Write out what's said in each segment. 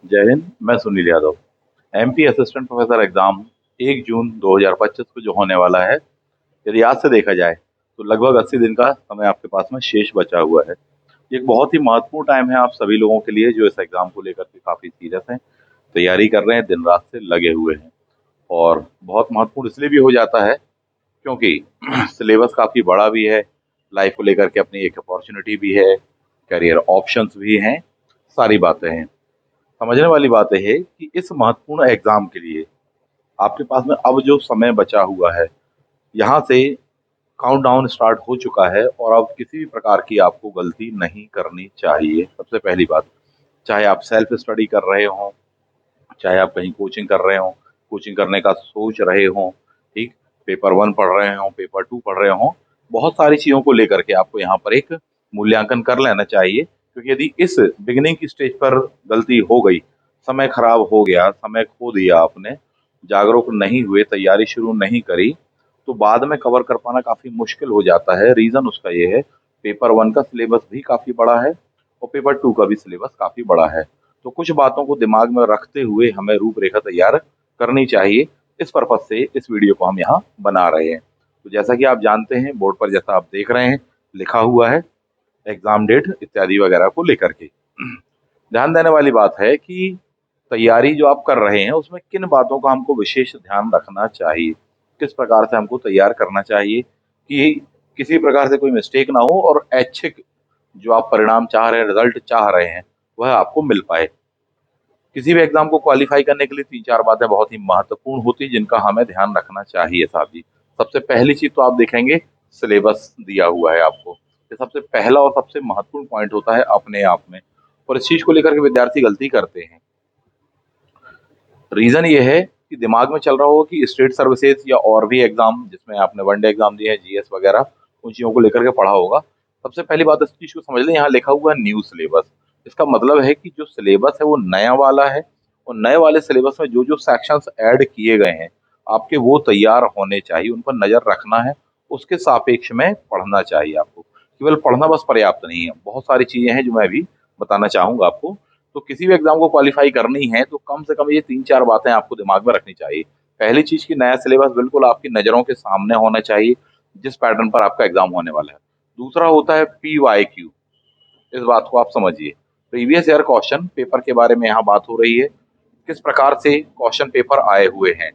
जय हिंद। मैं Sunil Yadav. MP assistant professor exam 1 जून 2025 को जो होने वाला है, यदि आज से देखा जाए तो लगभग 80 दिन का समय आपके पास में शेष बचा हुआ है। ये एक बहुत ही महत्वपूर्ण टाइम है आप सभी लोगों के लिए जो इस एग्जाम को लेकर के काफी सीरियस हैं, तैयारी कर रहे हैं, दिन रात से लगे हुए हैं। और बहुत महत्वपूर्ण इसलिए भी हो जाता है क्योंकि सिलेबस काफी बड़ा भी है, लाइफ को लेकर के अपनी एक अपॉर्चुनिटी भी है, करियर ऑप्शंस भी हैं, सारी बातें हैं। समझने वाली बात है कि इस महत्वपूर्ण एग्जाम के लिए आपके पास में अब जो समय बचा हुआ है, यहाँ से काउंटडाउन स्टार्ट हो चुका है और अब किसी भी प्रकार की आपको गलती नहीं करनी चाहिए। सबसे पहली बात, चाहे आप सेल्फ स्टडी कर रहे हो, चाहे आप कहीं कोचिंग कर रहे हो, कोचिंग करने का सोच रहे हो, ठीक, पेपर 1 पढ़ रहे हो, पेपर 2 पढ़ रहे हो, बहुत सारी चीज़ों को लेकर के आपको यहाँ पर एक मूल्यांकन कर लेना चाहिए। क्योंकि यदि इस बिगिनिंग की स्टेज पर गलती हो गई, समय खराब हो गया, समय खो दिया आपने, जागरूक नहीं हुए, तैयारी शुरू नहीं करी, तो बाद में कवर कर पाना काफ़ी मुश्किल हो जाता है। रीज़न उसका ये है, पेपर 1 का सिलेबस भी काफ़ी बड़ा है और पेपर 2 का भी सिलेबस काफ़ी बड़ा है। तो कुछ बातों को दिमाग में रखते हुए हमें रूपरेखा तैयार करनी चाहिए। इस पर्पज से इस वीडियो को हम यहाँ बना रहे हैं। तो जैसा कि आप जानते हैं, बोर्ड पर जैसा आप देख रहे हैं लिखा हुआ है, एग्जाम डेट इत्यादि वगैरह को लेकर के ध्यान देने वाली बात है कि तैयारी जो आप कर रहे हैं उसमें किन बातों का हमको विशेष ध्यान रखना चाहिए, किस प्रकार से हमको तैयार करना चाहिए कि किसी प्रकार से कोई मिस्टेक ना हो और ऐच्छिक जो आप परिणाम चाह रहे हैं, रिजल्ट चाह रहे हैं, वह आपको मिल पाए। किसी भी एग्जाम को क्वालिफाई करने के लिए 3-4 बातें बहुत ही महत्वपूर्ण होती हैं जिनका हमें ध्यान रखना चाहिए साहब जी। सबसे पहली चीज़ तो आप देखेंगे, सिलेबस दिया हुआ है आपको। ये सबसे पहला और सबसे महत्वपूर्ण पॉइंट होता है अपने आप में, और इस चीज़ को लेकर के विद्यार्थी गलती करते हैं। रीज़न ये है कि दिमाग में चल रहा हो कि स्टेट सर्विसेज या और भी एग्जाम जिसमें आपने वनडे एग्जाम दिए हैं, जीएस वगैरह, उन चीज़ों को लेकर के पढ़ा होगा। सबसे पहली बात इस चीज़ को समझ लें, यहाँ लिखा हुआ है न्यू सिलेबस। इसका मतलब है कि जो सिलेबस है वो नया वाला है और नए वाले सिलेबस में जो जो सेक्शंस ऐड किए गए हैं, आपके वो तैयार होने चाहिए, उन पर नज़र रखना है, उसके सापेक्ष में पढ़ना चाहिए आपको। केवल पढ़ना बस पर्याप्त नहीं है, बहुत सारी चीज़ें हैं जो मैं अभी बताना चाहूँगा आपको। तो किसी भी एग्जाम को क्वालिफाई करनी है तो कम से कम ये 3-4 बातें आपको दिमाग में रखनी चाहिए। पहली चीज़ कि नया सिलेबस बिल्कुल आपकी नज़रों के सामने होना चाहिए, जिस पैटर्न पर आपका एग्जाम होने वाला है। दूसरा होता है पीवाईक्यू, इस बात को आप समझिए। प्रीवियस ईयर क्वेश्चन पेपर के बारे में यहाँ बात हो रही है। किस प्रकार से क्वेश्चन पेपर आए हुए हैं?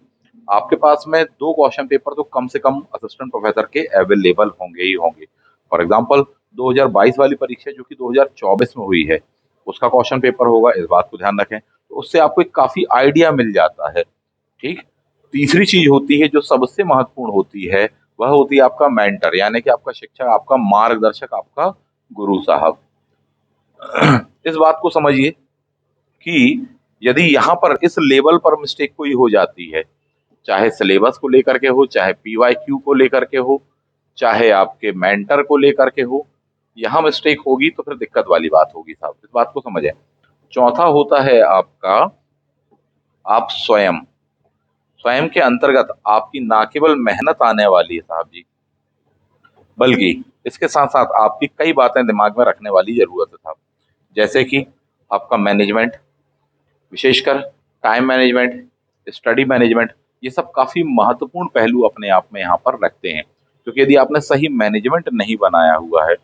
आपके पास में 2 क्वेश्चन पेपर तो कम से कम असिस्टेंट प्रोफेसर के अवेलेबल होंगे ही होंगे। फॉर एग्जांपल 2022 वाली परीक्षा जो कि 2024 में हुई है, उसका क्वेश्चन पेपर होगा, इस बात को ध्यान रखें। तो उससे आपको एक काफ़ी आइडिया मिल जाता है, ठीक? तीसरी चीज़ होती है जो सबसे महत्वपूर्ण होती है, वह होती है आपका मेंटर, यानी कि आपका शिक्षक, आपका मार्गदर्शक, आपका गुरु साहब। इस बात को समझिए कि यदि यहाँ पर इस लेवल पर मिस्टेक कोई हो जाती है, चाहे सिलेबस को लेकर के हो, चाहे पीवाईक्यू को लेकर के हो, चाहे आपके मेंटर को लेकर के हो, यहाँ मिस्टेक होगी तो फिर दिक्कत वाली बात होगी साहब, इस बात को समझें। चौथा होता है आपका आप स्वयं। स्वयं के अंतर्गत आपकी ना केवल मेहनत आने वाली है साहब जी, बल्कि इसके साथ-साथ आपकी कई बातें दिमाग में रखने वाली ज़रूरत है साहब। जैसे कि आपका मैनेजमेंट, विशेषकर टाइम मैनेजमेंट, स्टडी मैनेजमेंट, ये सब काफ़ी महत्वपूर्ण पहलू अपने आप में यहाँ पर रखते हैं। क्योंकि यदि आपने सही मैनेजमेंट नहीं बनाया हुआ है,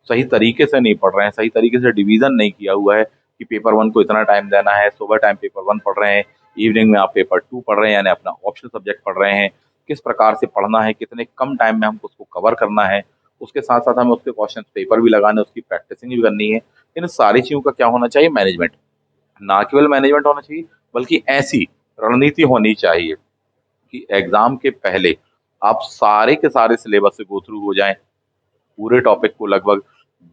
सही तरीके से नहीं पढ़ रहे हैं, सही तरीके से डिवीज़न नहीं किया हुआ है कि पेपर 1 को इतना टाइम देना है, सुबह टाइम पेपर 1 पढ़ रहे हैं, इवनिंग में आप पेपर 2 पढ़ रहे हैं, यानी अपना ऑप्शनल सब्जेक्ट पढ़ रहे हैं, किस प्रकार से पढ़ना है, कितने कम टाइम में हमको उसको कवर करना है, उसके साथ-साथ हमें उसके क्वेश्चन पेपर भी लगाने हैं, उसकी प्रैक्टिसिंग भी करनी है। इन सारी चीज़ों का क्या होना चाहिए? मैनेजमेंट। ना केवल मैनेजमेंट होना चाहिए, बल्कि ऐसी रणनीति होनी चाहिए कि एग्ज़ाम के पहले आप सारे के सारे सिलेबस से गो थ्रू हो जाएँ। पूरे टॉपिक को लगभग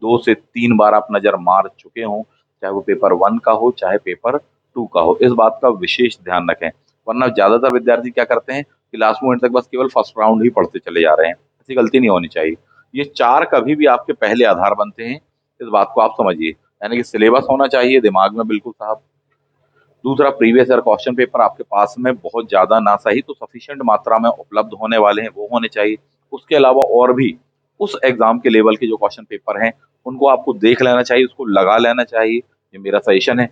2 से 3 बार आप नज़र मार चुके हों, चाहे वो पेपर 1 का हो, चाहे पेपर 2 का हो। इस बात का विशेष ध्यान रखें, वरना ज़्यादातर विद्यार्थी क्या करते हैं कि लास्ट मोमेंट तक बस केवल फर्स्ट राउंड ही पढ़ते चले जा रहे हैं। ऐसी गलती नहीं होनी चाहिए। ये 4 कभी भी आपके पहले आधार बनते हैं, इस बात को आप समझिए। यानी कि सिलेबस होना चाहिए दिमाग में बिल्कुल साहब। दूसरा, प्रीवियस ईयर क्वेश्चन पेपर आपके पास में बहुत ज़्यादा ना सही तो सफिशिएंट मात्रा में उपलब्ध होने वाले हैं, वो होने चाहिए। उसके अलावा और भी उस एग्ज़ाम के लेवल के जो क्वेश्चन पेपर हैं, उनको आपको देख लेना चाहिए, उसको लगा लेना चाहिए, ये मेरा सजेशन है।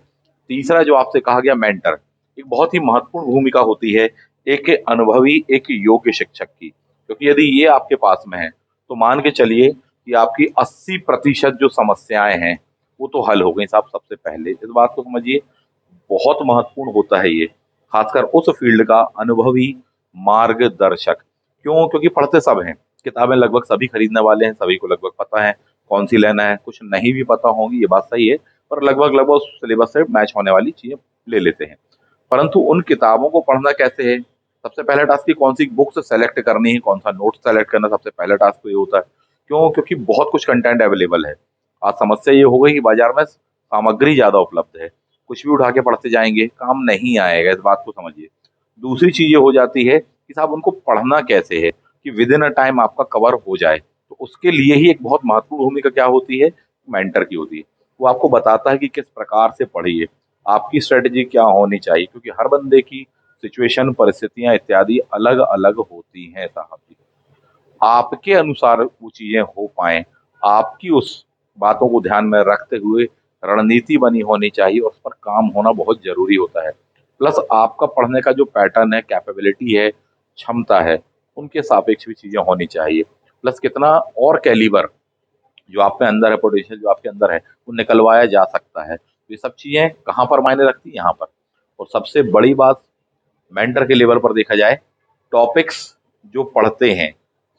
तीसरा जो आपसे कहा गया मेंटर, एक बहुत ही महत्वपूर्ण भूमिका होती है एक अनुभवी, एक योग्य शिक्षक की। क्योंकि यदि ये आपके पास में है, तो मान के चलिए कि आपकी 80% जो समस्याएँ हैं, वो तो हल हो गई साहब सबसे पहले। इस बात को समझिए, बहुत महत्वपूर्ण होता है ये, खासकर उस फील्ड का अनुभवी मार्गदर्शक। क्यों? क्योंकि पढ़ते सब हैं, किताबें लगभग सभी खरीदने वाले हैं, सभी को लगभग पता है कौन-सी लेना है, कुछ नहीं भी पता होंगी, ये बात सही है, पर लगभग-लगभग उस सिलेबस से मैच होने वाली चीज़ें ले लेते हैं। परंतु उन किताबों को पढ़ना कैसे है? सबसे पहला टास्क कि कौन-सी बुक्स सेलेक्ट करनी है, कौन-सा नोट्स सेलेक्ट करना, सबसे पहला टास्क तो ये होता है। क्यों? क्योंकि बहुत कुछ कंटेंट अवेलेबल है। आज समस्या ये हो गई कि बाज़ार में सामग्री ज़्यादा उपलब्ध है। कुछ भी उठा के पढ़ते जाएँगे, काम नहीं आएगा, इस बात को समझिए। दूसरी चीज़ ये हो जाती है कि साहब उनको पढ़ना कैसे है कि विदिन अ टाइम आपका कवर हो जाए। तो उसके लिए ही एक बहुत महत्वपूर्ण भूमिका क्या होती है? मेंटर की होती है। वो आपको बताता है कि किस प्रकार से पढ़िए, आपकी स्ट्रैटेजी क्या होनी चाहिए, क्योंकि हर बंदे की सिचुएशन, परिस्थितियाँ इत्यादि अलग-अलग होती हैं साहब जी। आपके अनुसार वो चीज़ें हो पाएँ, आपकी उस बातों को ध्यान में रखते हुए रणनीति बनी होनी चाहिए और उस पर काम होना बहुत ज़रूरी होता है। प्लस आपका पढ़ने का जो पैटर्न है, कैपेबिलिटी है, क्षमता है, उनके सापेक्ष भी चीज़ें होनी चाहिए। प्लस कितना और कैलिबर जो आप में अंदर है, पोटेंशियल जो आपके अंदर है, वो निकलवाया जा सकता है। ये सब चीज़ें कहाँ पर मायने रखती हैं? यहाँ पर। और सबसे बड़ी बात मेंटर के लेवल पर देखा जाए, टॉपिक्स जो पढ़ते हैं,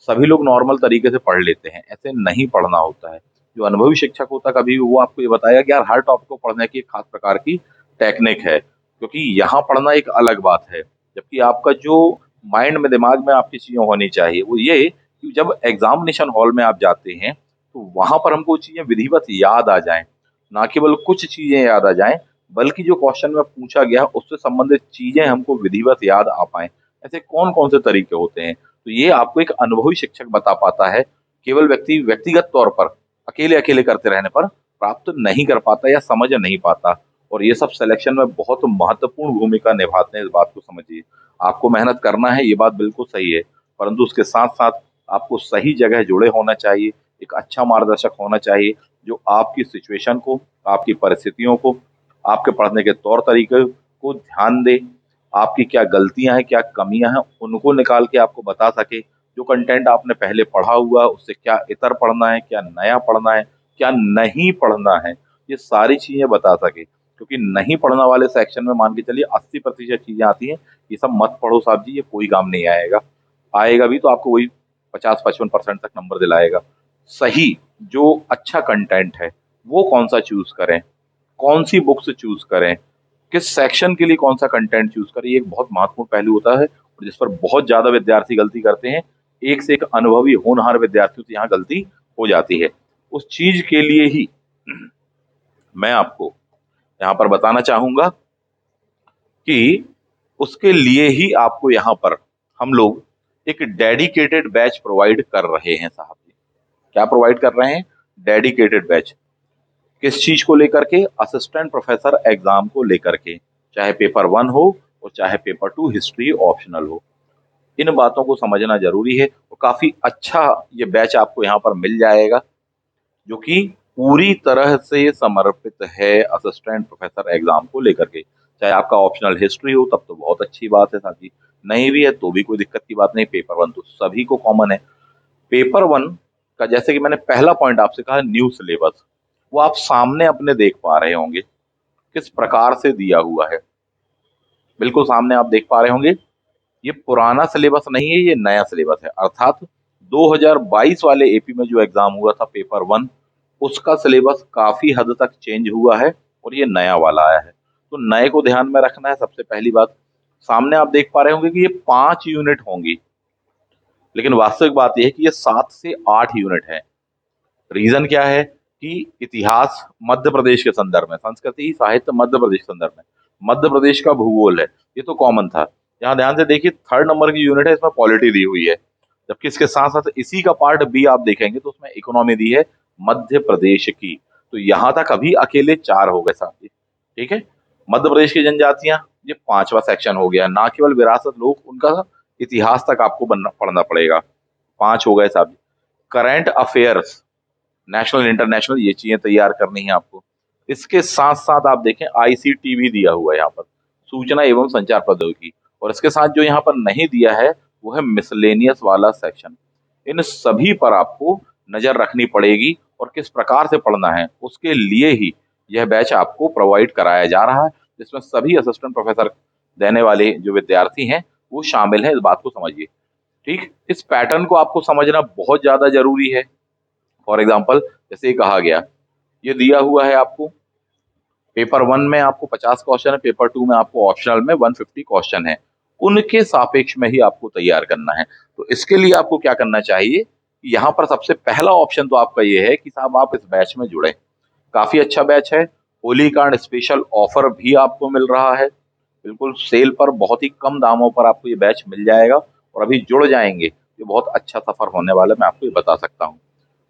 सभी लोग नॉर्मल तरीके से पढ़ लेते हैं, ऐसे नहीं पढ़ना होता है। जो अनुभवी शिक्षक होता है, कभी वो आपको ये बताएगा कि यार हर टॉपिक को पढ़ने की एक खास प्रकार की टेक्निक है, क्योंकि यहाँ पढ़ना एक अलग बात है। जबकि आपका जो माइंड में, दिमाग में आपकी चीज़ें होनी चाहिए, वो ये कि जब एग्ज़ामिनेशन हॉल में आप जाते हैं, तो वहाँ पर हमको चीज़ें विधिवत याद आ जाएँ, ना केवल कुछ चीज़ें याद आ जाएँ, बल्कि जो क्वेश्चन में पूछा गया उससे संबंधित चीज़ें हमको विधिवत याद आ पाएँ। ऐसे कौन-कौन से तरीके होते हैं? तो ये आपको एक अनुभवी शिक्षक बता पाता है। केवल व्यक्तिगत तौर पर अकेले-अकेले करते रहने पर प्राप्त नहीं कर पाता या समझ नहीं पाता। और ये सब सिलेक्शन में बहुत महत्वपूर्ण भूमिका निभाते हैं, इस बात को समझिए। आपको मेहनत करना है, ये बात बिल्कुल सही है, परंतु उसके साथ-साथ आपको सही जगह जुड़े होना चाहिए, एक अच्छा मार्गदर्शक होना चाहिए, जो आपकी सिचुएशन को, आपकी परिस्थितियों को, आपके पढ़ने के तौर तरीके को ध्यान दे, आपकी क्या गलतियाँ हैं, क्या कमियाँ हैं, उनको निकाल के आपको बता सके। जो कंटेंट आपने पहले पढ़ा हुआ है, उससे क्या इतर पढ़ना है, क्या नया पढ़ना है, क्या नहीं पढ़ना है, ये सारी चीज़ें बता सके। क्योंकि नहीं पढ़ना वाले सेक्शन में मान के चलिए 80% चीज़ें आती हैं, ये सब मत पढ़ो साहब जी, ये कोई काम नहीं आएगा। आएगा भी तो आपको वही 50-55% तक नंबर दिलाएगा। सही जो अच्छा कंटेंट है, वो कौन-सा चूज़ करें, कौन-सी बुक्स चूज़ करें, किस सेक्शन के लिए कौन-सा कंटेंट चूज़ करें, ये एक बहुत महत्वपूर्ण पहलू होता है और जिस पर बहुत ज़्यादा विद्यार्थी गलती करते हैं। एक से एक अनुभवी होनहार विद्यार्थियों से यहाँ गलती हो जाती है। उस चीज़ के लिए ही मैं आपको यहाँ पर बताना चाहूँगा कि उसके लिए ही आपको यहाँ पर हम लोग एक डेडिकेटेड बैच प्रोवाइड कर रहे हैं साहब जी। क्या प्रोवाइड कर रहे हैं? Dedicated batch. किस चीज़ को लेकर के? असिस्टेंट प्रोफ़ेसर एग्ज़ाम को लेकर के। चाहे पेपर 1 हो और चाहे पेपर 2 हिस्ट्री ऑप्शनल हो। इन बातों को समझना ज़रूरी है और काफ़ी अच्छा ये बैच आपको यहाँ पर मिल जाएगा, जो कि पूरी तरह से समर्पित है असिस्टेंट प्रोफ़ेसर एग्ज़ाम को लेकर के। चाहे आपका ऑप्शनल हिस्ट्री हो तब तो बहुत अच्छी बात है साथी, नहीं भी है तो भी कोई दिक्कत की बात नहीं, पेपर 1 तो सभी को कॉमन है। पेपर 1 का जैसे कि मैंने पहला पॉइंट आपसे कहा न्यू सिलेबस, वो आप सामने अपने देख पा रहे होंगे, किस प्रकार से दिया हुआ है। बिल्कुल सामने आप देख पा रहे होंगे, ये पुराना सिलेबस नहीं है, ये नया सिलेबस है। अर्थात 2022 वाले एपी में जो एग्ज़ाम हुआ था पेपर 1, उसका सिलेबस काफ़ी हद तक चेंज हुआ है और ये नया वाला आया है। तो नए को ध्यान में रखना है सबसे पहली बात। सामने आप देख पा रहे होंगे कि ये 5 यूनिट होंगी, लेकिन वास्तविक बात ये है कि ये 7 से 8 यूनिट हैं। रीज़न क्या है कि इतिहास मध्य प्रदेश के संदर्भ में, संस्कृति, साहित्य मध्य प्रदेश के संदर्भ में, मध्य प्रदेश का भूगोल है, ये तो कॉमन था। यहाँ ध्यान से देखिए 3rd नंबर की यूनिट है, इसमें पॉलिटी दी हुई है, जबकि इसके साथ-साथ इसी का पार्ट बी आप देखेंगे तो उसमें इकोनॉमी दी है मध्य प्रदेश की। तो यहाँ तक अभी अकेले 4 हो गए साथी, ठीक है? मध्य प्रदेश की जनजातियाँ, ये 5वां सेक्शन हो गया, ना केवल विरासत लोक, उनका इतिहास तक आपको बनना पढ़ना पड़ेगा, 5 हो गए साहब। करंट अफेयर्स नेशनल इंटरनेशनल ये चीज़ें तैयार करनी है आपको। इसके साथ साथ आप देखें आईसीटी भी दिया हुआ है यहाँ पर, सूचना एवं संचार प्रौद्योगिकी। और इसके साथ जो यहाँ पर नहीं दिया है वो है मिसलेनियस वाला सेक्शन। इन सभी पर आपको नजर रखनी पड़ेगी और किस प्रकार से पढ़ना है उसके लिए ही यह बैच आपको प्रोवाइड कराया जा रहा है, जिसमें सभी असिस्टेंट प्रोफेसर देने वाले जो विद्यार्थी हैं वो शामिल हैं। इस बात को समझिए। ठीक, इस पैटर्न को आपको समझना बहुत ज्यादा जरूरी है। फॉर एग्जाम्पल जैसे ये कहा गया, ये दिया हुआ है आपको पेपर वन में आपको 50 क्वेश्चन है, पेपर टू में आपको ऑप्शनल में 150 क्वेश्चन है। उनके सापेक्ष में ही आपको तैयार करना है। तो इसके लिए आपको क्या करना चाहिए, यहाँ पर सबसे पहला ऑप्शन तो आपका ये है कि साहब आप इस बैच में जुड़े। काफी अच्छा बैच है। होली कार्ड स्पेशल ऑफर भी आपको मिल रहा है, बिल्कुल सेल पर बहुत ही कम दामों पर आपको ये बैच मिल जाएगा। और अभी जुड़ जाएंगे, ये बहुत अच्छा सफर होने वाला है, मैं आपको ये बता सकता हूँ।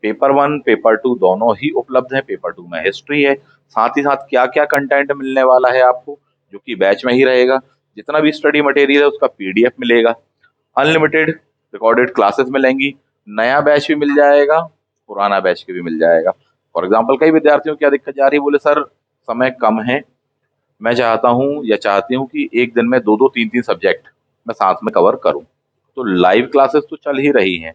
पेपर वन पेपर टू दोनों ही उपलब्ध है। पेपर टू में हिस्ट्री है, साथ ही साथ क्या क्या कंटेंट मिलने वाला है आपको, जो कि बैच में ही रहेगा। जितना भी स्टडी मटेरियल है उसका पीडीएफ मिलेगा, अनलिमिटेड रिकॉर्डेड क्लासेस मिलेंगी, नया बैच भी मिल जाएगा, पुराना बैच भी मिल जाएगा। फॉर एग्जाम्पल कई विद्यार्थियों को क्या दिक्कत जा रही है, बोले सर समय कम है, मैं चाहता हूँ या चाहती हूँ कि एक दिन में दो दो तीन तीन सब्जेक्ट मैं साथ में कवर करूँ। तो लाइव क्लासेस तो चल ही रही हैं,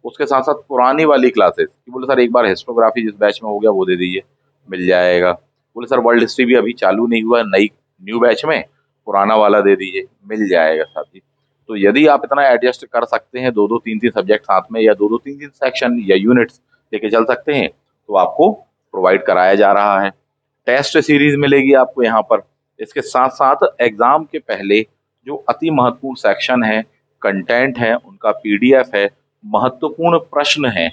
उसके साथ साथ पुरानी वाली क्लासेस कि बोले सर एक बार हिस्टोग्राफी जिस बैच में हो गया वो दे दीजिए, मिल जाएगा। बोले सर वर्ल्ड हिस्ट्री भी अभी चालू नहीं हुआ है नई न्यू बैच में, पुराना वाला दे दीजिए, मिल जाएगा साथी। तो यदि आप इतना एडजस्ट कर सकते हैं, दो दो तीन तीन सब्जेक्ट साथ में या दो दो तीन तीन सेक्शन या यूनिट्स लेके चल सकते हैं, तो आपको प्रोवाइड कराया जा रहा है। टेस्ट सीरीज मिलेगी आपको यहाँ पर। इसके साथ साथ एग्जाम के पहले जो अति महत्वपूर्ण सेक्शन है, कंटेंट है, उनका पीडीएफ है, महत्वपूर्ण प्रश्न है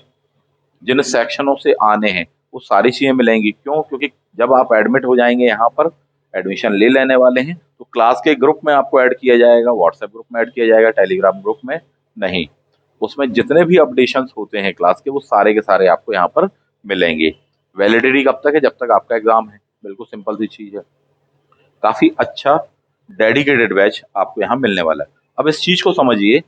जिन सेक्शनों से आने हैं, वो सारी चीजें मिलेंगी। क्यों? क्योंकि जब आप एडमिट हो जाएंगे यहाँ पर, एडमिशन ले लेने वाले हैं, तो क्लास के ग्रुप में आपको ऐड किया जाएगा, व्हाट्सएप ग्रुप में ऐड किया जाएगा, टेलीग्राम ग्रुप में नहीं। उसमें जितने भी अपडेशंस होते हैं क्लास के वो सारे के सारे आपको यहाँ पर मिलेंगे। वैलिडिटी कब तक है? जब तक आपका एग्जाम है। बिल्कुल सिंपल सी चीज है। काफी अच्छा डेडिकेटेड बैच आपको यहाँ मिलने वाला है। अब इस चीज को समझिए,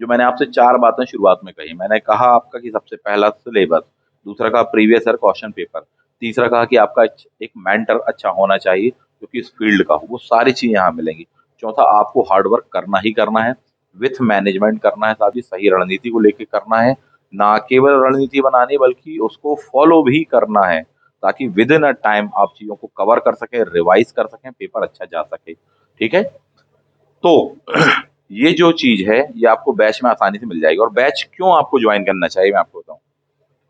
जो मैंने आपसे चार बातें शुरुआत में कही। मैंने कहा आपका कि सबसे पहला सिलेबस, दूसरा कहा प्रीवियस ईयर क्वेश्चन पेपर, तीसरा कहा कि आपका एक मेंटर अच्छा होना चाहिए जो कि इस फील्ड का हो, वो सारी चीजें यहाँ मिलेंगी। चौथा, आपको हार्डवर्क करना ही करना है, विथ मैनेजमेंट करना है, साथ ही सही रणनीति को लेकर करना है। ना केवल रणनीति बनानी बल्कि उसको फॉलो भी करना है, ताकि विद इन अ टाइम आप चीजों को कवर कर सकें, रिवाइज कर सकें, पेपर अच्छा जा सके। ठीक है? तो ये जो चीज है ये आपको बैच में आसानी से मिल जाएगी। और बैच क्यों आपको ज्वाइन करना चाहिए मैं आपको बताऊं।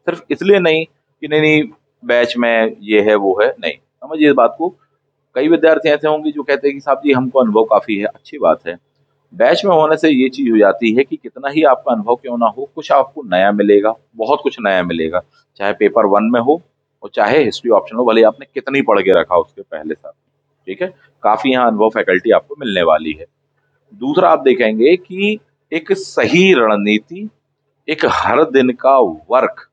सिर्फ इसलिए नहीं कि नहीं नहीं बैच में ये है वो है, नहीं, समझिए इस बात को। कई विद्यार्थी ऐसे होंगे जो कहते हैं कि साहब जी हमको अनुभव काफी है, अच्छी बात है। बैच में होने से ये चीज हो जाती है कि कितना ही आपका अनुभव क्यों ना हो, कुछ आपको नया मिलेगा, बहुत कुछ नया मिलेगा। चाहे पेपर वन में हो और चाहे हिस्ट्री ऑप्शन हो, भले आपने कितनी पढ़ के रखा उसके पहले साल। ठीक है? काफी यहाँ अनुभव फैकल्टी आपको मिलने वाली है। दूसरा आप देखेंगे कि एक सही रणनीति, एक हर दिन का वर्क,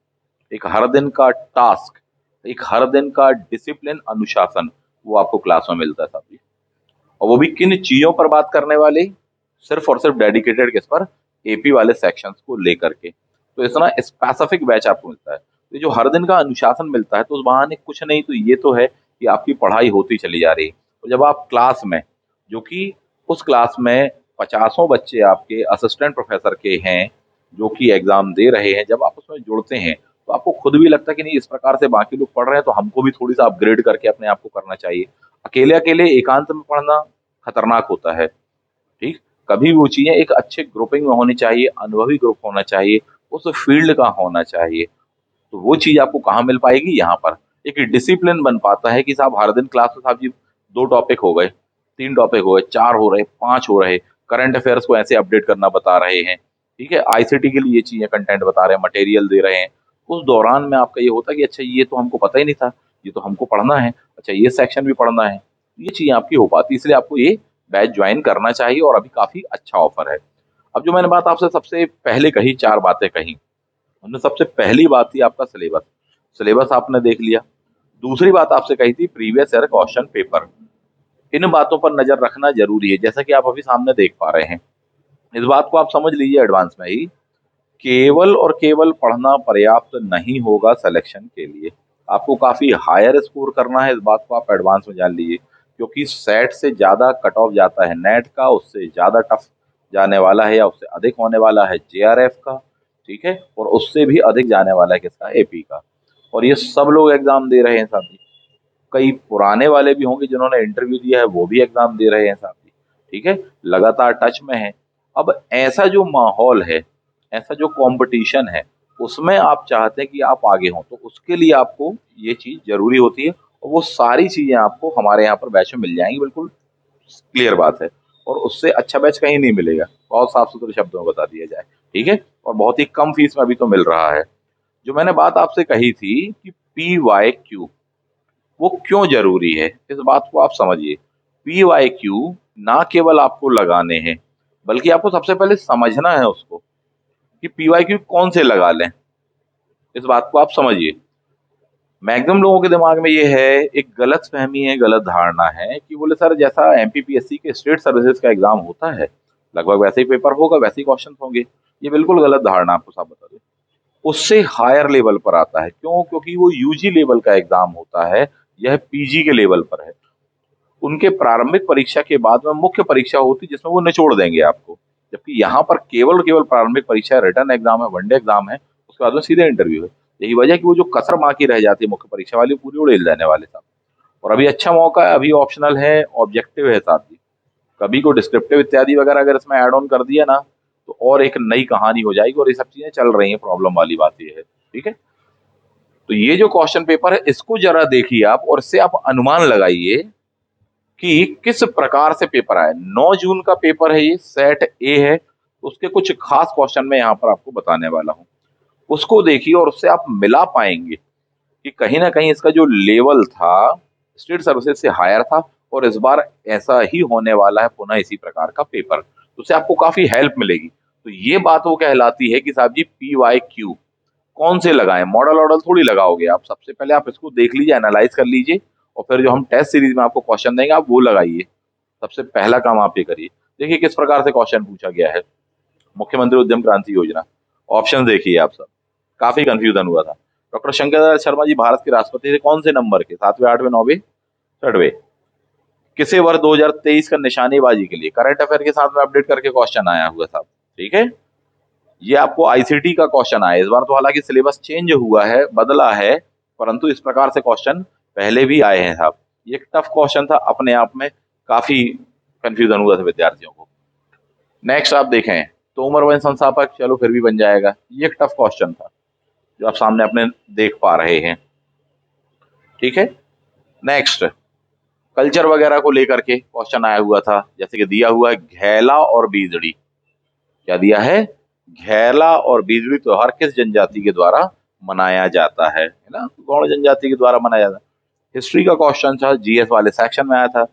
एक हर दिन का टास्क, एक हर दिन का डिसिप्लिन, अनुशासन, वो आपको क्लास में मिलता है साथी। और वो भी किन चीजों पर बात करने वाले, सिर्फ और सिर्फ डेडिकेटेड किस पर, एपी वाले सेक्शंस को लेकर के। तो इतना स्पेसिफिक बैच आपको मिलता है। तो ये जो हर दिन का अनुशासन मिलता है, तो उस बहाने कुछ नहीं तो ये तो है कि आपकी पढ़ाई होती चली जा रही है। तो जब आप क्लास में, जो कि उस क्लास में पचासों बच्चे आपके असिस्टेंट प्रोफेसर के हैं जो कि एग्जाम दे रहे हैं, जब आप उसमें जुड़ते हैं तो आपको खुद भी लगता है कि नहीं इस प्रकार से बाकी लोग पढ़ रहे हैं तो हमको भी थोड़ी सा अपग्रेड करके अपने आप को करना चाहिए। अकेले अकेले एकांत में पढ़ना खतरनाक होता है। ठीक? कभी वो चीजें एक अच्छे ग्रुपिंग में होनी चाहिए, अनुभवी ग्रुप होना चाहिए, उस फील्ड का होना चाहिए। तो वो चीज आपको कहाँ मिल पाएगी? यहाँ पर एक डिसिप्लिन बन पाता है कि साहब हर दिन क्लास में साहब जी दो टॉपिक हो गए, तीन टॉपिक हो गए, चार हो रहे, पांच हो रहे, करंट अफेयर्स को ऐसे अपडेट करना बता रहे हैं। ठीक है? आईसीटी के लिए ये चीजें कंटेंट बता रहे हैं, मटेरियल दे रहे हैं। उस दौरान में आपका ये होता है कि अच्छा ये तो हमको पता ही नहीं था, ये तो हमको पढ़ना है, अच्छा ये सेक्शन भी पढ़ना है। ये चीजें आपकी हो पाती है, इसलिए आपको ये बैच ज्वाइन करना चाहिए और अभी काफी अच्छा ऑफर है। अब जो मैंने बात आपसे सबसे पहले कही, चार बातें कही, उनमें सबसे पहली बात थी आपका सिलेबस। सिलेबस आपने देख लिया। दूसरी बात आपसे कही थी प्रीवियस ईयर क्वेश्चन पेपर। इन बातों पर नजर रखना जरूरी है, जैसा कि आप अभी सामने देख पा रहे हैं। इस बात को आप समझ लीजिए एडवांस में ही, केवल और केवल पढ़ना पर्याप्त नहीं होगा सिलेक्शन के लिए। आपको काफी हायर स्कोर करना है, इस बात को आप एडवांस में जान लीजिए, क्योंकि सेट से ज्यादा कट ऑफ जाता है नेट का, उससे ज्यादा टफ जाने वाला है या उससे अधिक होने वाला है जेआरएफ का। ठीक है, और उससे भी अधिक जाने वाला है किसका, एपी का। और ये सब लोग एग्जाम दे रहे हैं साहब जी। कई पुराने वाले भी होंगे जिन्होंने इंटरव्यू दिया है, वो भी एग्जाम दे रहे हैं साहब जी। ठीक है, लगातार टच में है। अब ऐसा जो माहौल है, ऐसा जो कंपटीशन है, उसमें आप चाहते हैं कि आप आगे हों, तो उसके लिए आपको ये चीज जरूरी होती है। और वो सारी चीजें आपको हमारे यहाँ पर बैच में मिल जाएंगी, बिल्कुल क्लियर बात है। और उससे अच्छा बैच कहीं नहीं मिलेगा, बहुत साफ सुथरे शब्दों में बता दिया जाए। ठीक है, और बहुत ही कम फीस में अभी तो मिल रहा है। जो मैंने बात आपसे कही थी कि PYQ वो क्यों जरूरी है, इस बात को आप समझिए। PYQ ना केवल आपको लगाने हैं, बल्कि आपको सबसे पहले समझना है उसको कि PYQ कौन से लगा लें। इस बात को आप समझिए। मैक्सिमम लोगों के दिमाग में ये है, एक गलत फहमी है, गलत धारणा है कि बोले सर जैसा MPPSC के स्टेट सर्विसेज का एग्जाम होता है, लगभग वैसे ही पेपर होगा, वैसे ही क्वेश्चन होंगे। ये बिल्कुल गलत धारणा, आपको साफ बता दें। उससे हायर लेवल पर आता है, क्यों? क्योंकि वो यूजी लेवल का एग्जाम होता है, यह पीजी के लेवल पर है। उनके प्रारंभिक परीक्षा के बाद में मुख्य परीक्षा होती है जिसमें वो निचोड़ देंगे आपको। जबकि यहाँ पर केवल केवल प्रारंभिक परीक्षा, रिटर्न एग्जाम है, वनडे एग्जाम है, उसके बाद में सीधे इंटरव्यू है। यही वजह है कि वो जो कसर बाकी रह जाती है मुख्य परीक्षा वाली, पूरी उड़ेल जाने वाले साहब। और अभी अच्छा मौका है, अभी ऑप्शनल है, ऑब्जेक्टिव है साथ ही। कभी को डिस्क्रिप्टिव इत्यादि वगैरह अगर इसमें ऐड ऑन कर दिया ना, तो और एक नई कहानी हो जाएगी। और ये सब चीजें चल रही हैं, प्रॉब्लम वाली बात ये है। ठीक है, तो ये जो क्वेश्चन पेपर है, इसको जरा देखिए आप, और इससे आप अनुमान लगाइए कि किस प्रकार से पेपर आए। 9 जून का पेपर है, ये सेट ए है। उसके कुछ खास क्वेश्चन मैं यहाँ पर आपको बताने वाला हूँ, उसको देखिए और उससे आप मिला पाएंगे कि कहीं ना कहीं इसका जो लेवल था स्टेट सर्विसेज से हायर था। और इस बार ऐसा ही होने वाला है, पुनः इसी प्रकार का पेपर, तो उससे आपको काफी हेल्प मिलेगी। तो ये बात वो कहलाती है कि साहब जी PYQ कौन से लगाएं, मॉडल वॉडल थोड़ी लगाओगे आप। सबसे पहले आप इसको देख लीजिए, एनालाइज कर लीजिए, और फिर जो हम टेस्ट सीरीज में आपको क्वेश्चन देंगे आप वो लगाइए। सबसे पहला काम आप ये करिए। देखिए किस प्रकार से क्वेश्चन पूछा गया है। मुख्यमंत्री उद्यम क्रांति योजना, ऑप्शन देखिए आप सब। काफी कंफ्यूजन हुआ था। डॉक्टर शंकर दयाल शर्मा जी भारत के राष्ट्रपति थे, कौन से नंबर के, 7वें, 8वें, 9वें, 6वें? किसे वर्ष 2023 का निशानेबाजी के लिए, करंट अफेयर के साथ में अपडेट करके क्वेश्चन आया हुआ था। ठीक है, ये आपको आईसीटी का क्वेश्चन आया इस बार। तो हालांकि सिलेबस चेंज हुआ है, बदला है, परंतु इस प्रकार से क्वेश्चन पहले भी आए हैं साहब। ये एक टफ क्वेश्चन था अपने आप में, काफी कंफ्यूजन हुआ था विद्यार्थियों को। नेक्स्ट आप देखें, तोमर वन संस्थापक, चलो फिर भी बन जाएगा। ये एक टफ क्वेश्चन था जो आप सामने अपने देख पा रहे हैं। ठीक है, नेक्स्ट कल्चर वगैरह को लेकर के क्वेश्चन आया हुआ था, जैसे कि दिया हुआ है घेला और बीजड़ी। क्या दिया है? घेला और बीजड़ी त्योहार किस जनजाति के द्वारा मनाया जाता है ना? गौड़ जनजाति के द्वारा मनाया जाता है। हिस्ट्री का क्वेश्चन था, जीएस वाले सेक्शन में आया था।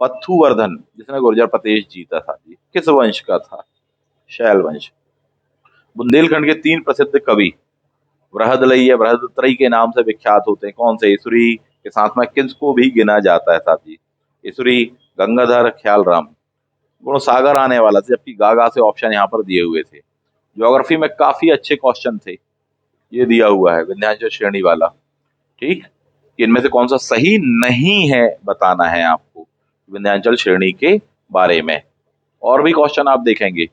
पत्थुवर्धन जिसने गुर्जर प्रदेश जीता था जी, किस वंश का था? शैल वंश। बुंदेलखंड के 3 प्रसिद्ध कवि बृहदलई या बृहदत्रयी के नाम से विख्यात होते हैं, कौन से? ईसुरी के साथ में किसको भी गिना जाता है साहब जी? ईसुरी, गंगाधर, ख्याल राम। गुण सागर आने वाला था, जबकि गागा से ऑप्शन यहाँ पर दिए हुए थे। ज्योग्राफी में काफी अच्छे क्वेश्चन थे, ये दिया हुआ है विंध्याचल श्रेणी वाला। ठीक, इनमें से कौन सा सही नहीं है बताना है आपको विंध्याचल श्रेणी के बारे में। और भी क्वेश्चन आप देखेंगे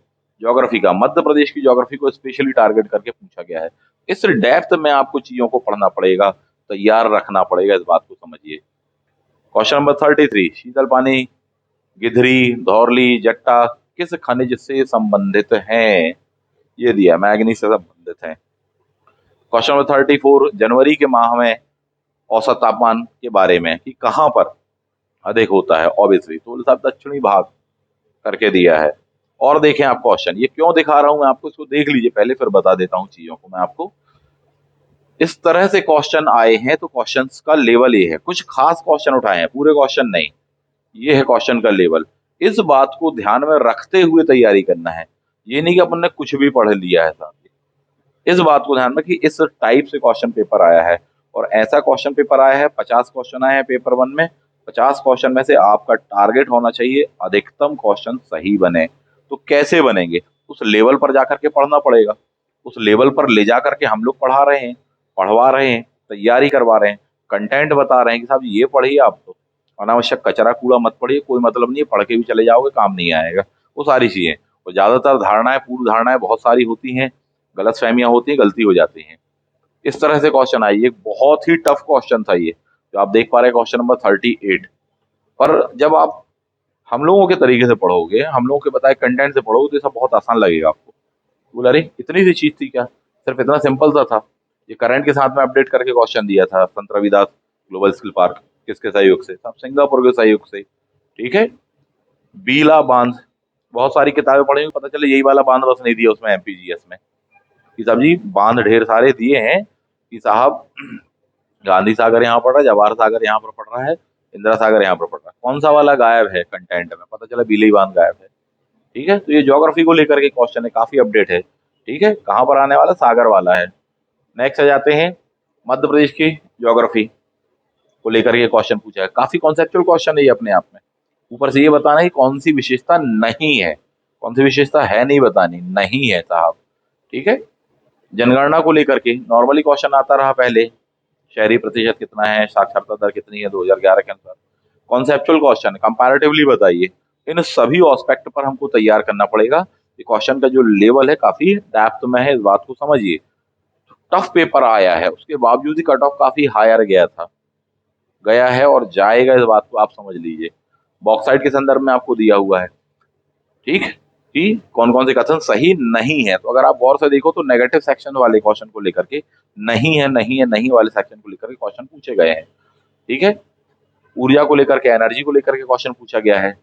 ज्योग्राफी का, मध्य प्रदेश की ज्योग्राफी को स्पेशली टारगेट करके पूछा गया है। इस डेप्थ में आपको चीजों को पढ़ना पड़ेगा, तैयार रखना पड़ेगा, इस बात को समझिए। क्वेश्चन नंबर 33, शीतल पानी, गिधरी, धौरली, जट्टा किस खनिज से संबंधित हैं? ये दिया, मैग्नीज से संबंधित है। क्वेश्चन नंबर 34, जनवरी के माह में औसत तापमान के बारे में कि कहाँ पर अधिक होता है, ऑब्वियसली तो साहब दक्षिणी भाग करके दिया है। और देखें आप क्वेश्चन, ये क्यों दिखा रहा हूं मैं आपको, इसको देख लीजिए पहले, फिर बता देता हूँ चीजों को मैं आपको। इस तरह से क्वेश्चन आए हैं तो क्वेश्चंस का लेवल ये है, कुछ खास क्वेश्चन उठाए हैं, पूरे क्वेश्चन नहीं। ये है क्वेश्चन का लेवल। इस बात को ध्यान में रखते हुए तैयारी करना है। ये नहीं कि अपन ने कुछ भी पढ़ लिया है साहब। इस बात को ध्यान में कि इस टाइप से क्वेश्चन पेपर आया है, और ऐसा क्वेश्चन पेपर आया है। 50 क्वेश्चन आए हैं पेपर 1 में। 50 क्वेश्चन में से आपका टारगेट होना चाहिए अधिकतम क्वेश्चन सही बने। तो कैसे बनेंगे? उस लेवल पर जाकर के पढ़ना पड़ेगा। उस लेवल पर ले जाकर के हम लोग पढ़ा रहे हैं, पढ़वा रहे हैं, तैयारी करवा रहे हैं। कंटेंट बता रहे हैं कि साहब ये पढ़िए आप, तो अनावश्यक कचरा कूड़ा मत पढ़िए, कोई मतलब नहीं है, पढ़ के भी चले जाओगे काम नहीं आएगा, वो सारी चीजें। और ज्यादातर धारणाएं, पूर्व धारणाएं बहुत सारी होती हैं, गलतफहमियां होती हैं, गलती हो जाती हैं। इस तरह से क्वेश्चन आई, एक बहुत ही टफ क्वेश्चन था ये, जो आप देख पा रहे हैं क्वेश्चन नंबर 38। पर जब आप हम लोगों के तरीके से पढ़ोगे, हम लोगों के बताए कंटेंट से पढ़ोगे, तो ये सब बहुत आसान लगेगा आपको। बोला अरे इतनी सी चीज थी क्या, सिर्फ इतना सिंपल सा था। ये करंट के साथ में अपडेट करके क्वेश्चन दिया था संत रविदास ग्लोबल स्किल पार्क, किसके सहयोग से, सब सिंगापुर के सहयोग से। ठीक है। बीला बांध, बहुत सारी किताबें पढ़ेंगे, पता चले यही वाला बांध बस नहीं दिया उसमें एमपीजीएस में, कि साहब जी बांध ढेर सारे दिए हैं, कि साहब गांधी सागर यहाँ पड़ रहा है, जवाहर सागर यहाँ पर पड़ रहा है, इंदिरा सागर यहाँ पर पड़ रहा है, कौन सा वाला गायब है कंटेंट में, पता चला बीली बांध गायब है। ठीक है। तो ये ज्योग्राफी को लेकर के क्वेश्चन है, काफी अपडेट है। ठीक है, कहाँ पर आने वाला, सागर वाला है। नेक्स्ट आ जाते हैं, मध्य प्रदेश की ज्योग्राफी को लेकर के क्वेश्चन पूछा है, काफी कॉन्सेप्चुअल क्वेश्चन है ये अपने आप में। ऊपर से ये बताना है कि कौन सी विशेषता नहीं है, कौन सी विशेषता है नहीं बतानी, नहीं है साहब। ठीक है। जनगणना को लेकर के नॉर्मली क्वेश्चन आता रहा पहले, शहरी प्रतिशत कितना है, साक्षरता दर कितनी है 2011 के अनुसार। कॉन्सेप्चुअल क्वेश्चन, कंपैरेटिवली बताइए। इन सभी एस्पेक्ट पर हमको तैयार करना पड़ेगा। ये क्वेश्चन का जो लेवल है काफी डेप्थ में है, इस बात को समझिए। टफ पेपर आया है, उसके बावजूद ही कट ऑफ काफी हायर गया था, गया है और जाएगा, इस बात को आप समझ लीजिए। बॉक्साइट के संदर्भ में आपको दिया हुआ है, ठीक, कि कौन कौन से कथन सही नहीं है। तो अगर आप गौर से देखो तो नेगेटिव सेक्शन वाले क्वेश्चन को लेकर के, नहीं है नहीं है नहीं वाले सेक्शन को लेकर के क्वेश्चन पूछे गए हैं। ठीक है। ऊर्जा को लेकर के, एनर्जी को लेकर के क्वेश्चन पूछा गया है।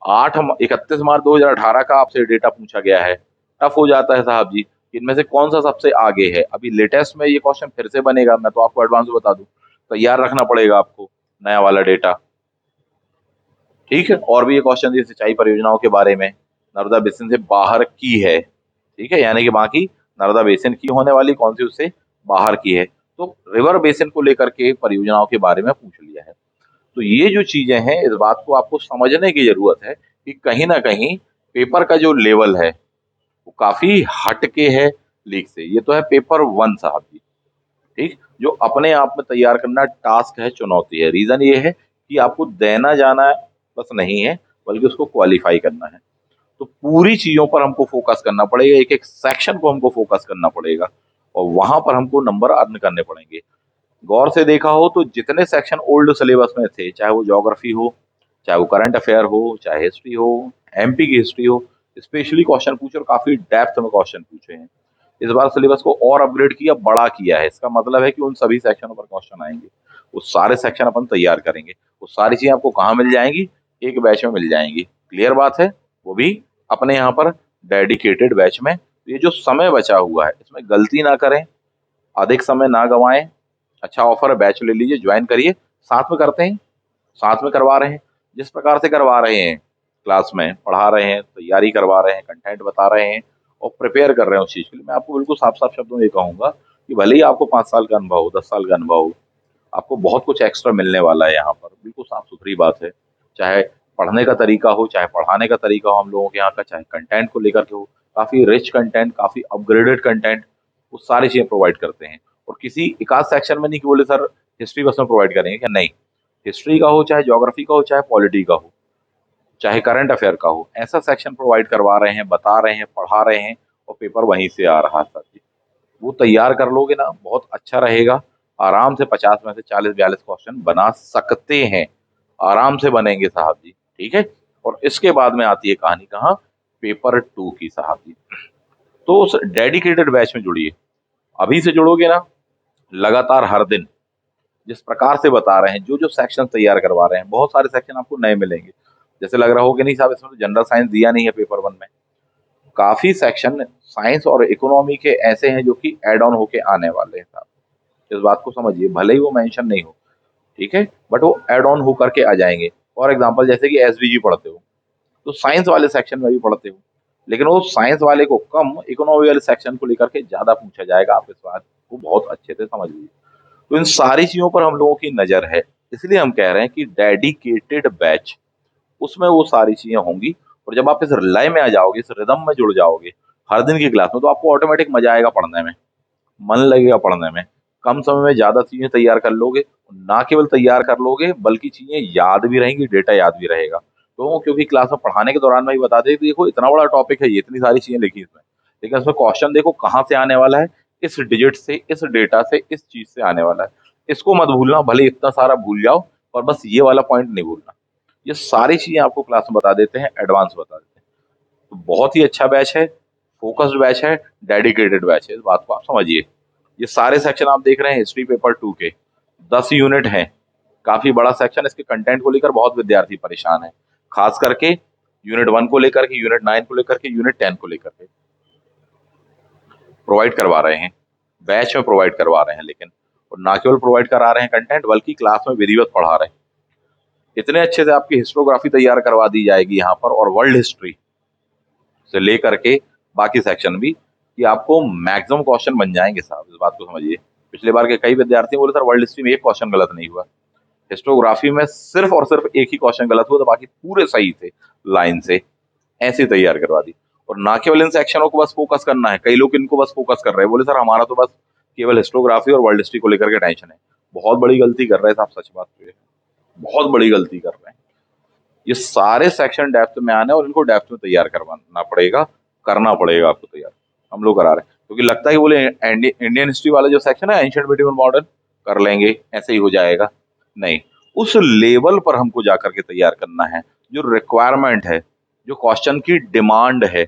31 मार्च 2018 का आपसे डेटा पूछा गया है। टफ हो जाता है साहब जी, इनमें से कौन सा सबसे आगे है। अभी लेटेस्ट में ये क्वेश्चन फिर से बनेगा, मैं तो आपको एडवांस में बता दूं, तैयार रखना पड़ेगा आपको नया वाला डेटा। ठीक है। और भी ये क्वेश्चन ये सिंचाई परियोजनाओं के बारे में, नर्मदा बेसिन से बाहर की है। ठीक है, यानी कि बाकी नर्मदा बेसिन की होने वाली, कौन सी उससे बाहर की है। तो रिवर बेसिन को लेकर के परियोजनाओं के बारे में पूछ लिया है। तो ये जो चीजें हैं, इस बात को आपको समझने की जरूरत है कि कहीं ना कहीं पेपर का जो लेवल है वो काफी हटके है लीक से। ये तो है पेपर 1 साहब जी। ठीक, जो अपने आप में तैयार करना टास्क है, चुनौती है। रीजन ये है कि आपको देना जाना बस नहीं है, बल्कि उसको क्वालिफाई करना है। तो पूरी चीजों पर हमको फोकस करना पड़ेगा, एक एक सेक्शन को हमको फोकस करना पड़ेगा, और वहां पर हमको नंबर अर्न करने पड़ेंगे। गौर से देखा हो तो जितने सेक्शन ओल्ड सिलेबस में थे, चाहे वो ज्योग्राफी हो, चाहे वो करंट अफेयर हो, चाहे हिस्ट्री हो, एमपी की हिस्ट्री हो, स्पेशली क्वेश्चन पूछे और काफी डेप्थ में क्वेश्चन पूछे हैं। इस बार सिलेबस को और अपग्रेड किया, बड़ा किया है। इसका मतलब है कि उन सभी सेक्शनों पर क्वेश्चन आएंगे, वो सारे सेक्शन अपन तैयार करेंगे। वो सारी चीजें आपको कहाँ मिल जाएंगी, एक बैच में मिल जाएंगी। क्लियर बात है, वो भी अपने यहाँ पर डेडिकेटेड बैच में। ये जो समय बचा हुआ है, इसमें गलती ना करें, अधिक समय ना गंवाएं। अच्छा ऑफर है, बैच ले लीजिए, ज्वाइन करिए, साथ में करते हैं, साथ में करवा रहे हैं। जिस प्रकार से करवा रहे हैं, क्लास में पढ़ा रहे हैं, तैयारी करवा रहे हैं, कंटेंट बता रहे हैं और प्रिपेयर कर रहे हैं उस चीज़ के लिए, मैं आपको बिल्कुल साफ साफ शब्दों में ये कहूंगा कि भले ही आपको 5 साल का अनुभव हो, 10 साल का अनुभव हो, आपको बहुत कुछ एक्स्ट्रा मिलने वाला है यहाँ पर। बिल्कुल साफ सुथरी बात है। चाहे पढ़ने का तरीका हो, चाहे पढ़ाने का तरीका हो हम लोगों के यहाँ का, चाहे कंटेंट को लेकर के हो, काफ़ी रिच कंटेंट, काफ़ी अपग्रेडेड कंटेंट, वो सारी चीज़ें प्रोवाइड करते हैं। और किसी एकाध सेक्शन में नहीं कि बोले सर हिस्ट्री बस में प्रोवाइड करेंगे, क्या नहीं। हिस्ट्री का हो, चाहे ज्योग्राफी का हो, चाहे पॉलिटी का हो, चाहे करंट अफेयर का हो, ऐसा सेक्शन प्रोवाइड करवा रहे हैं, बता रहे हैं, पढ़ा रहे हैं, और पेपर वहीं से आ रहा है सर जी। वो तैयार कर लोगे ना, बहुत अच्छा रहेगा। आराम से 50 में से 40-42 क्वेश्चन बना सकते हैं, आराम से बनेंगे साहब जी। ठीक है। और इसके बाद में आती है कहानी कहाँ, पेपर 2 की साहब जी। तो उस डेडिकेटेड बैच में जुड़िए, अभी से जुड़ोगे ना, लगातार हर दिन जिस प्रकार से बता रहे हैं, जो जो सेक्शन तैयार करवा रहे हैं, बहुत सारे सेक्शन आपको नए मिलेंगे। जैसे लग रहा हो कि नहीं साहब इसमें तो जनरल साइंस दिया नहीं है पेपर 1 में, काफी सेक्शन साइंस और इकोनॉमी के ऐसे हैं जो कि एड ऑन होके आने वाले हैं साहब। इस बात को समझिए, भले ही वो मेंशन नहीं हो, ठीक है, बट वो एड ऑन होकर के आ जाएंगे। फॉर एग्जाम्पल जैसे कि एसवीजी पढ़ते हो, तो साइंस वाले सेक्शन में भी पढ़ते हो, लेकिन वो साइंस वाले को कम, इकोनॉमी वाले सेक्शन को लेकर के ज्यादा पूछा जाएगा। आप इस बात को बहुत अच्छे से समझ लीजिए। तो इन सारी चीजों पर हम लोगों की नजर है, इसलिए हम कह रहे हैं कि डेडिकेटेड बैच, उसमें वो सारी चीजें होंगी। और जब आप इस लय में आ जाओगे, इस रिदम में जुड़ जाओगे हर दिन की क्लास में, तो आपको ऑटोमेटिक मजा आएगा पढ़ने में, मन लगेगा पढ़ने में। कम समय में ज्यादा चीजें तैयार कर लोगे, ना केवल तैयार कर लोगे बल्कि चीजें याद भी रहेंगी, डेटा याद भी रहेगा। तो क्योंकि क्लास में पढ़ाने के दौरान मैं ही बता दे, देखो इतना बड़ा टॉपिक है, ये इतनी सारी चीजें लिखी इसमें, लेकिन इसमें क्वेश्चन देखो कहाँ से आने वाला है, इस डिजिट से, इस डेटा से, इस चीज से आने वाला है। इसको मत भूलना, भले इतना सारा भूल जाओ, पर बस ये वाला पॉइंट नहीं भूलना। ये सारी चीजें आपको क्लास में बता देते हैं, एडवांस बता देते हैं। तो बहुत ही अच्छा बैच है, फोकस्ड बैच है, डेडिकेटेड बैच है, इस बात को आप समझिए। ये सारे सेक्शन आप देख रहे हैं हिस्ट्री पेपर 2 के, 10 यूनिट हैं, काफी बड़ा सेक्शन। इसके कंटेंट को लेकर बहुत विद्यार्थी परेशान है, खास करके यूनिट 1 को लेकर के, यूनिट 9 को लेकर के, यूनिट 10 को लेकर के प्रोवाइड करवा रहे हैं, बैच में प्रोवाइड करवा रहे हैं, लेकिन और ना केवल प्रोवाइड करा रहे हैं कंटेंट, बल्कि क्लास में विधिवत पढ़ा रहे हैं। इतने अच्छे से आपकी हिस्टोग्राफी तैयार करवा दी जाएगी यहाँ पर, और वर्ल्ड हिस्ट्री से लेकर के बाकी सेक्शन भी, कि आपको मैक्सिमम क्वेश्चन बन जाएंगे साहब, इस बात को समझिए। पिछले बार के कई विद्यार्थी बोले सर वर्ल्ड हिस्ट्री में एक क्वेश्चन गलत नहीं हुआ, हिस्टोग्राफी में सिर्फ और सिर्फ एक ही क्वेश्चन गलत हुआ, तो बाकी पूरे सही थे लाइन से, ऐसे तैयार करवा दी। और ना केवल इन सेक्शनों को बस फोकस करना है, कई लोग इनको बस फोकस कर रहे हैं, बोले सर हमारा तो बस केवल हिस्टोग्राफी और वर्ल्ड हिस्ट्री को लेकर के टेंशन है। बहुत बड़ी गलती कर रहे हैं साहब, सच बात तो ये है, बहुत बड़ी गलती कर रहे हैं। ये सारे सेक्शन डेप्थ में आने, और इनको डेप्थ में तैयार करवाना पड़ेगा, करना पड़ेगा आपको तैयार। हम लोग करा रहे हैं, क्योंकि लगता है कि बोले इंडियन हिस्ट्री वाला जो सेक्शन है, एंशिएंट मिडिवल मॉडर्न कर लेंगे, ऐसे ही हो जाएगा। नहीं, उस लेवल पर हमको जाकर के तैयार करना है, जो रिक्वायरमेंट है, जो क्वेश्चन की डिमांड है।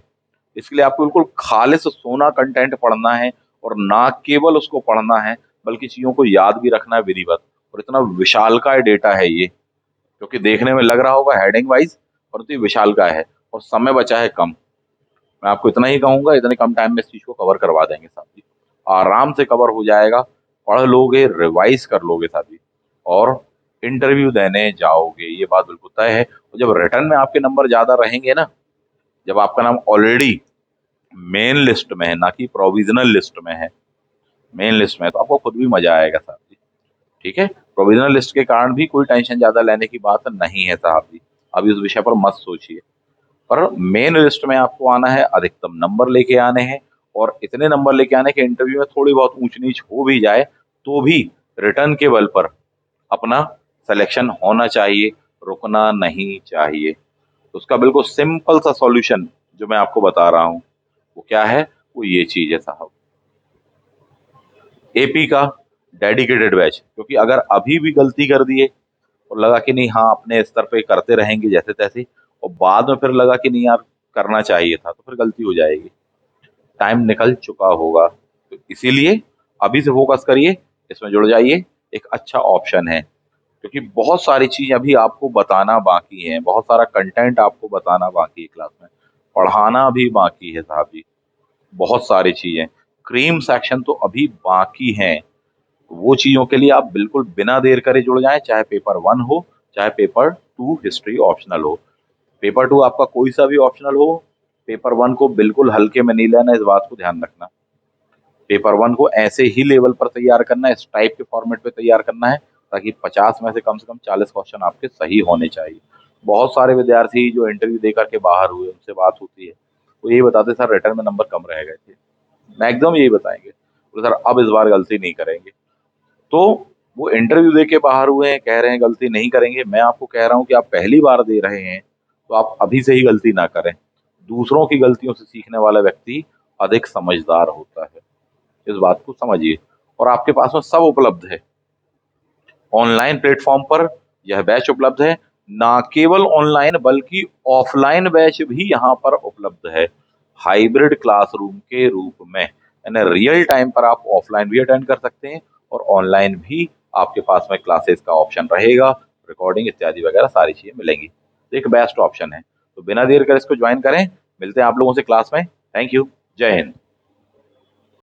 इसके लिए आपको बिल्कुल खालिस सोना कंटेंट पढ़ना है, और ना केवल उसको पढ़ना है बल्कि चीजों को याद भी रखना है विधिवत। और इतना विशालकाय डेटा है ये, क्योंकि देखने में लग रहा होगा हेडिंग वाइज, परंतु ये विशालकाय है और समय बचा है कम। मैं आपको इतना ही कहूंगा, इतने कम टाइम में इस चीज को कवर करवा देंगे साहब जी, आराम से कवर हो जाएगा। पढ़ लोगे, रिवाइज कर लोगे साहब जी, और इंटरव्यू देने जाओगे, ये बात बिल्कुल तय है। और जब रिटर्न में आपके नंबर ज्यादा रहेंगे ना, जब आपका नाम ऑलरेडी मेन लिस्ट में है, ना कि प्रोविजनल लिस्ट में है, मेन लिस्ट में है, तो आपको खुद भी मजा आएगा साहब जी। ठीक है, प्रोविजनल लिस्ट के कारण भी कोई टेंशन ज्यादा लेने की बात नहीं है साहब जी, अभी उस विषय पर मत सोचिए। पर मेन लिस्ट में आपको आना है, अधिकतम नंबर लेके आने हैं, और इतने नंबर लेके आने के इंटरव्यू में थोड़ी बहुत ऊंच नीच हो भी जाए तो भी रिटर्न के बल पर अपना सिलेक्शन होना चाहिए, रुकना नहीं चाहिए। तो उसका बिल्कुल सिंपल सा सॉल्यूशन जो मैं आपको बता रहा हूँ, वो क्या है, वो ये चीज है साहब, एपी का डेडिकेटेड बैच। क्योंकि अगर अभी भी गलती कर दिए और लगा कि नहीं हाँ अपने स्तर पे करते रहेंगे जैसे तैसे, और बाद में फिर लगा कि नहीं यार करना चाहिए था, तो फिर गलती हो जाएगी, टाइम निकल चुका होगा। तो इसीलिए अभी से फोकस करिए, इसमें जुड़ जाइए, एक अच्छा ऑप्शन है। क्योंकि बहुत सारी चीज अभी आपको बताना बाकी है, बहुत सारा कंटेंट आपको बताना बाकी है, क्लास में पढ़ाना भी बाकी है साहब जी, बहुत सारी चीजें, क्रीम सेक्शन तो अभी बाकी हैं। वो चीजों के लिए आप बिल्कुल बिना देर करे जुड़ जाएं, चाहे पेपर 1 हो, चाहे पेपर 2 हिस्ट्री ऑप्शनल हो। पेपर 2 आपका कोई सा भी ऑप्शनल हो, पेपर 1 को बिल्कुल हल्के में नहीं लेना, इस बात को ध्यान रखना। पेपर 1 को ऐसे ही लेवल पर तैयार करना है, इस टाइप के फॉर्मेट पे तैयार करना है, ताकि 50 में से कम 40 क्वेश्चन आपके सही होने चाहिए। बहुत सारे विद्यार्थी जो इंटरव्यू दे करके बाहर हुए, उनसे बात होती है, वो यही बताते सर रिटर्न में नंबर कम रह गए थे, मैक्सिमम यही बताएंगे, तो सर अब इस बार गलती नहीं करेंगे। तो वो इंटरव्यू दे के बाहर हुए हैं, कह रहे हैं गलती नहीं करेंगे। मैं आपको कह रहा हूँ कि आप पहली बार दे रहे हैं, तो आप अभी से ही गलती ना करें। दूसरों की गलतियों से सीखने वाला व्यक्ति अधिक समझदार होता है, इस बात को समझिए। और आपके पास में सब उपलब्ध है, ऑनलाइन प्लेटफॉर्म पर यह बैच उपलब्ध है, ना केवल ऑनलाइन बल्कि ऑफलाइन बैच भी यहाँ पर उपलब्ध है, हाइब्रिड क्लासरूम के रूप में, यानी रियल टाइम पर आप ऑफलाइन भी अटेंड कर सकते हैं, और ऑनलाइन भी आपके पास में क्लासेस का ऑप्शन रहेगा, रिकॉर्डिंग इत्यादि वगैरह सारी चीजें मिलेंगी। तो एक बेस्ट ऑप्शन है, तो बिना देर कर इसको ज्वाइन करें। मिलते हैं आप लोगों से क्लास में। थैंक यू, जय हिंद।